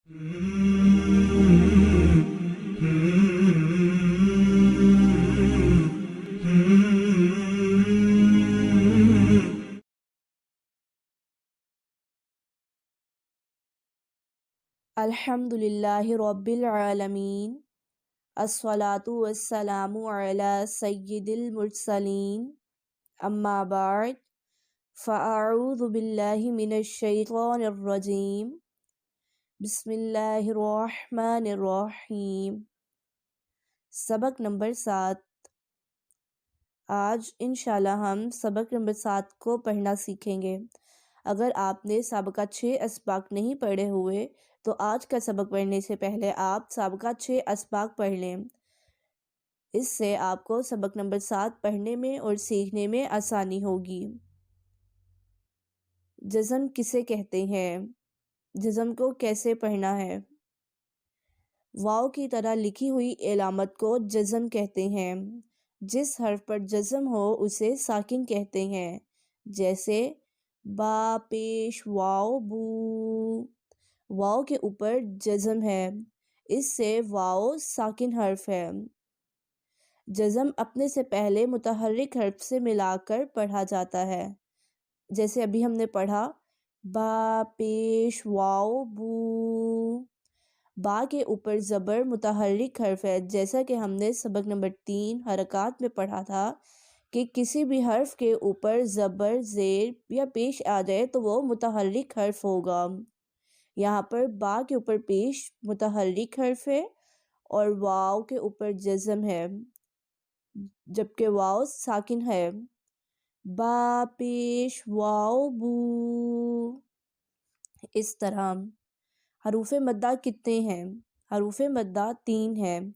अल्हम्दुलिल्लाहि रब्बिल आलमीन अस्सलातु वस्सलामु अला सय्यिदिल मुरसलीन अम्मा बाद फ़अऊज़ु बिल्लाहि मिनश शैतानिर रजीम बिस्मिल्लाहिर रहमानिर रहीम। सबक नंबर 7। आज इंशाल्लाह हम सबक नंबर 7 को पढ़ना सीखेंगे। अगर आपने साबका 6 असबाक नहीं पढ़े हुए तो आज का सबक पढ़ने से पहले आप साबका 6 असबाक पढ़ लें। इससे आपको सबक नंबर 7 पढ़ने में और सीखने में आसानी होगी। जज़म किसे कहते हैं? जज़म को कैसे पढ़ना है? वाव की तरह लिखी हुई इलामत को जज़म कहते हैं। जिस हर्फ पर जज़म हो उसे साकिन कहते हैं। जैसे बा पेश वाव बू। वाव के ऊपर जज़म है, इससे वाव साकिन हर्फ है। जज़म अपने से पहले मुतहर्रिक हर्फ से मिलाकर पढ़ा जाता है। जैसे अभी हमने पढ़ा बा पेश वाव बू। बा के ऊपर ज़बर मुतहर्रिक हर्फ है, जैसा कि हमने सबक नंबर 3 हरकत में पढ़ा था कि किसी भी हर्फ के ऊपर ज़बर ज़ेर या पेश आ जाए तो वो मुतहर्रिक हर्फ होगा। यहाँ पर बा के ऊपर पेश मुतहर्रिक हर्फ है और वाव के ऊपर जज़म है, जबकि वाव साकिन है। बा पेश वाव बू। इस तरह हरूफ़े मद्दा कितने हैं? हरूफ़े मद्दा 3 हैं।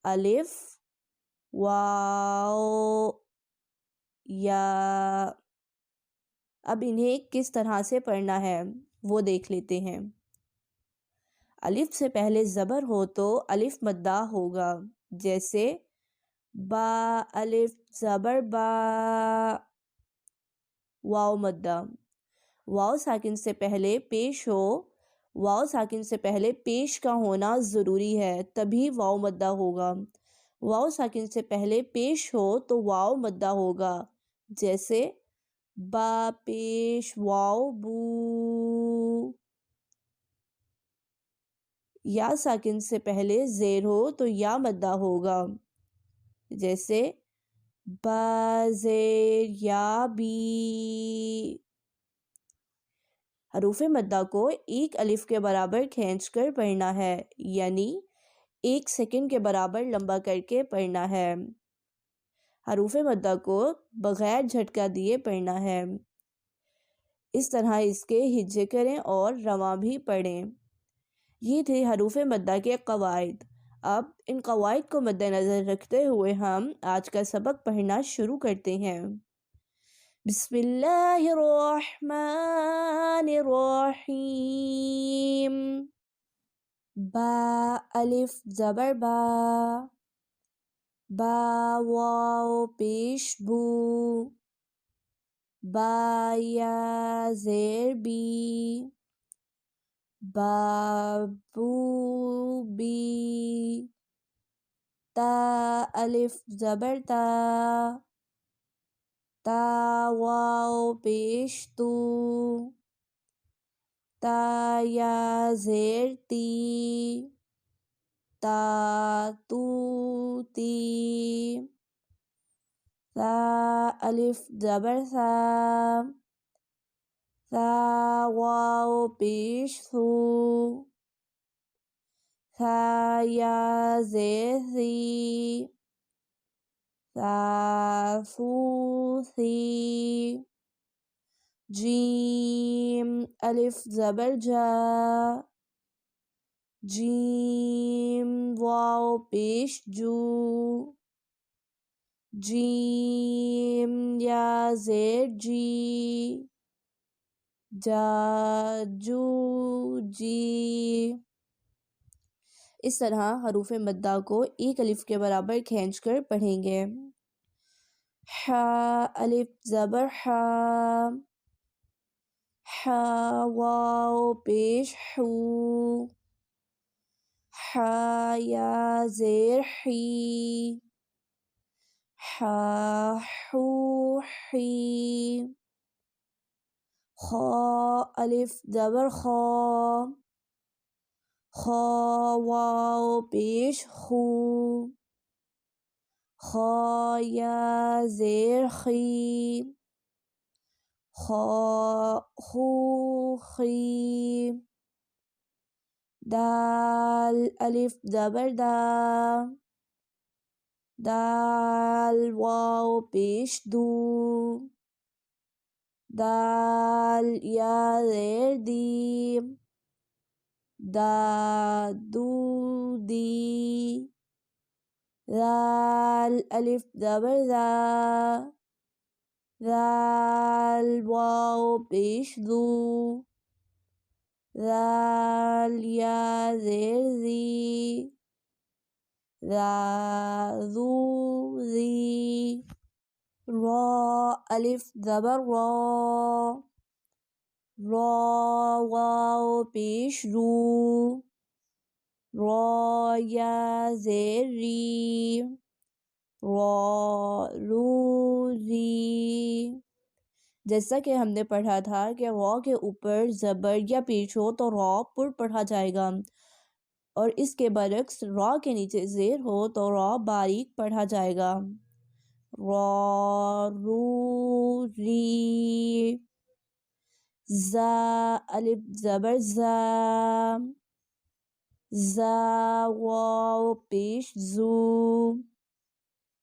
अलिफ, वाव, या। अब इन्हें किस तरह से पढ़ना है वो देख लेते हैं। अलिफ से पहले ज़बर हो तो अलिफ मद्दा होगा। जैसे बा अलिफ ज़बर बा। वाव मद्दा। वाव साकिन से पहले पेश हो, वाव साकिन से पहले पेश का होना ज़रूरी है, तभी वाव मद्दा होगा। वाव साकिन से पहले पेश हो तो वाव मद्दा होगा। जैसे बा पेश वाव बू। या साकिन से पहले ज़ेर हो तो या मद्दा होगा। जैसे बा ज़ेर या बी। हरूफ़े मद्दा को एक अलिफ के बराबर खींचकर पढ़ना है, यानी 1 सेकंड के बराबर लंबा करके पढ़ना है। हरूफ़े मद्दा को बग़ैर झटका दिए पढ़ना है। इस तरह इसके हिज्जे करें और रवां भी पढ़ें। ये थे हरूफ़े मद्दा के क़वाइद। अब इन क़वाइद को मद्देनज़र रखते हुए हम आज का सबक पढ़ना शुरू करते हैं। बिस्मिल्लाहिर्रहमानिर्रहीम। बा अलिफ ज़बर बा। बा वाव पेश बू। बा या ज़ेर बी। बू बी। ता अलिफ ज़बर ता। ता वाव पेश तू। ता या ज़ेर ती। ता तू ती। सा अलिफ ज़बर सा। सा वाव पेश सू। सा या ज़ेर सी। सा सू सी। जीम अलिफ ज़बर जा। जीम वाव पेश जू। जीम या ज़ेर जी। जा जू जी। इस तरह हरूफ़े मद्दा को एक अलिफ के बराबर खींचकर पढ़ेंगे। हा अलिफ ज़बर हा। हा वाव पेश हू। हा या ज़ेर ही, हा हू ही, खा अलिफ ज़बर खा, खा वाव पेश खू, खा या ज़ेर खी, खा खू खी, दाल अलिफ ज़बर दा, दाल वाव पेश दू, दाल या ज़ेर दी, दा दू दी, दाल अलिफ ज़बर दा, दाल वाव पेश दू, दाल या ज़ेर दी, दा दू दी, रा अलिफ ज़बर रा, रा वाव पेश रू, रा या ज़ेर री, रा रू री। जैसा कि हमने पढ़ा था कि रा के ऊपर ज़बर या पेश हो तो रा पुर पढ़ा जाएगा और इसके बरक्स रा के नीचे ज़ेर हो तो रा बारीक पढ़ा जाएगा। रा रू री, ज़ा अलिफ ज़बर ज़ा, ज़ा वाव पेश ज़ू,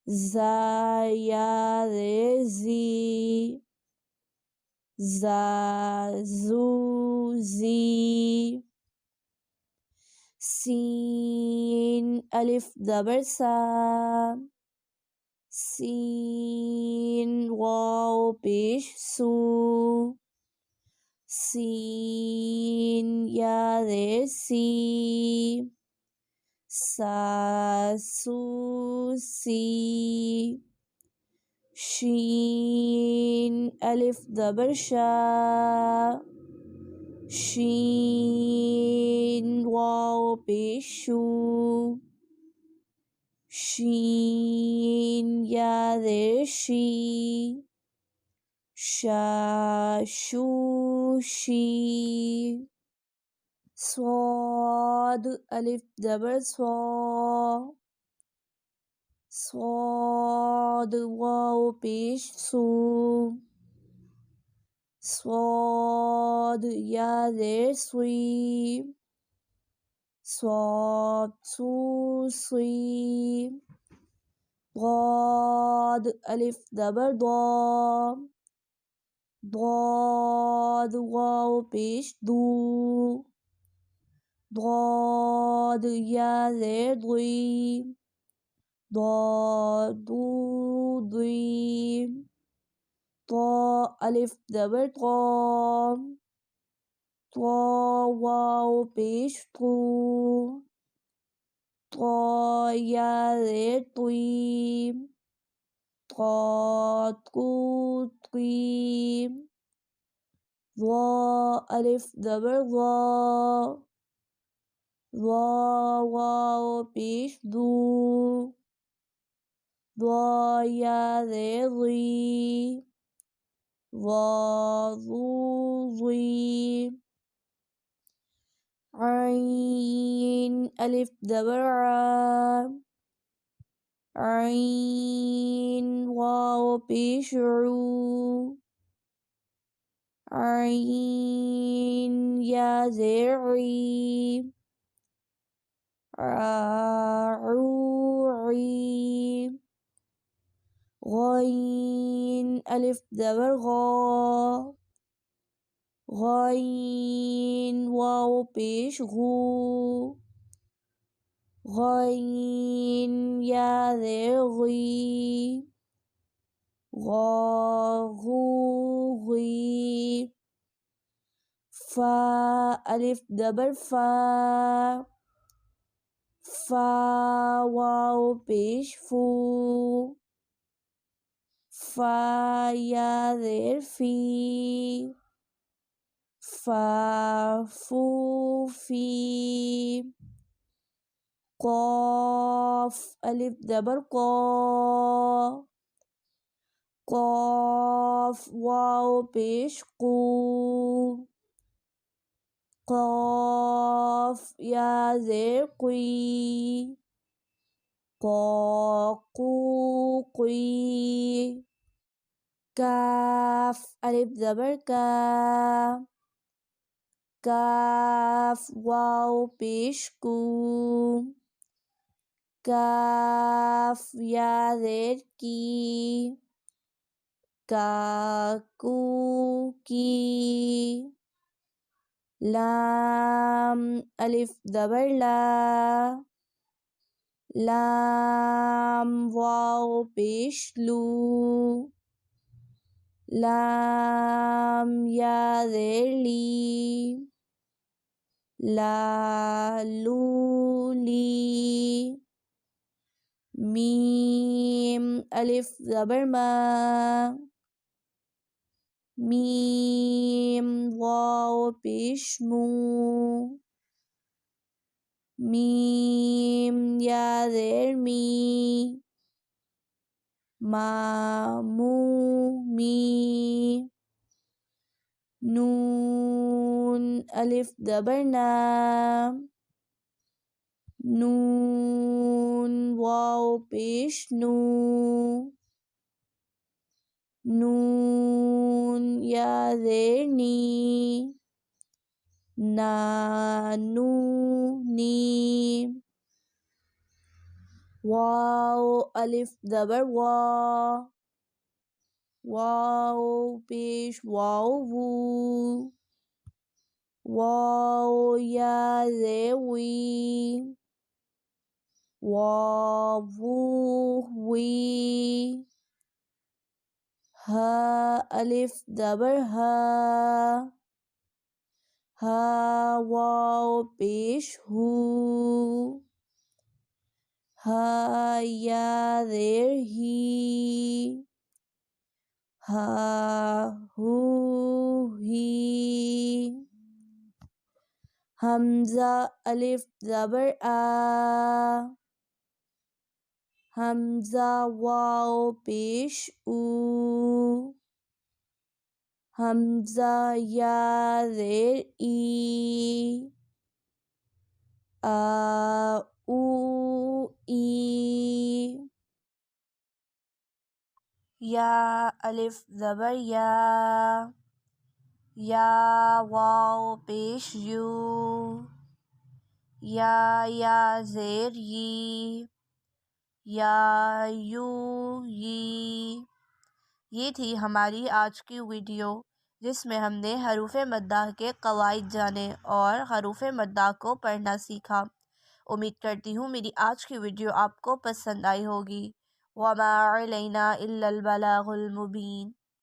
ज़ा या ज़ेर ज़ी, ज़ा ज़ू ज़ी, सीन अलिफ ज़बर सा, सीन वाव पेश सू, सीन या ज़ेर सी, सा सू सी, शीन अलिफ ज़बर शा, शीन वाव पेश शू, शीन या ज़ेर शी, शा शू शी, स्वाद अलिफ ज़बर स्वा, स्वाद वाव पेश सू, स्वाद या ज़ेर सुई, स्वाद सू सुई, ضاد अलिफ ज़बर दा, ضاد वाव पेश दू, ضاد या ज़ेर दुई, ضاد दू दुई, ता अलिफ ज़बर ता, ता वाव पेश तू, ता या ज़ेर तुई, ता तू तुई, ज़ा अलिफ ज़बर ज़ा, ज़ा वाव पेश दू, ज़ा या ज़ेर ज़ी, ज़ा ज़ू ज़ी, आइन अलिफ ज़बर आ, आइन वाव पेश रू, आइन या ज़ेर ई, ऊ ई, गईन अलिफ ज़बर गा, गईन वाव पेश गू, गईन या ज़ेर गी, गा गू गी, फा अलिफ ज़बर फा, फा वाव पेश फू, फा या ज़ेर फी, फा फू फी, कॉफ अलिफ ज़बर कौ, कॉफ वाव पेश कू, कॉफ या ज़ेर कुई, कू कुई, काफ अलिफ ज़बर का, काफ वाव पेश कू, काफ या ज़ेर की, काकू की, लाम अलिफ ज़बर ला, लाम वाव पेश लू, लाम या ज़ेर ली, ला लू ली, मीम अलिफ ज़बर मा, मीम वाव पेश मू, मीम या ज़ेर मी, मामू मी, नून अलिफ ज़बर ना, नून वाव पेश नू, नून या ज़ेर नी, नानू नी, वाव अलिफ ज़बर वा, वाव पेश वाव वू, वाव या ज़ेर वी, वावू वी, हा अलिफ ज़बर हा, हा वाव पेश हू, हा या ज़ेर ही, हा हू ही, हमज़ा अलिफ ज़बर आ, हमज़ा वाव पेश ऊ, हमज़ा या ज़ेर ई, आ ऊ ई, या अलिफ ज़बर या वाव पेश यू, या ज़ेर यी, या यू यी। ये थी हमारी आज की वीडियो जिसमें हमने हरूफ मद्दा के कवाइद जाने और हरूफ मद्दा को पढ़ना सीखा। उम्मीद करती हूँ मेरी आज की वीडियो आपको पसंद आई होगी। वमा अलैना इल्लल बलागुल मुबीन।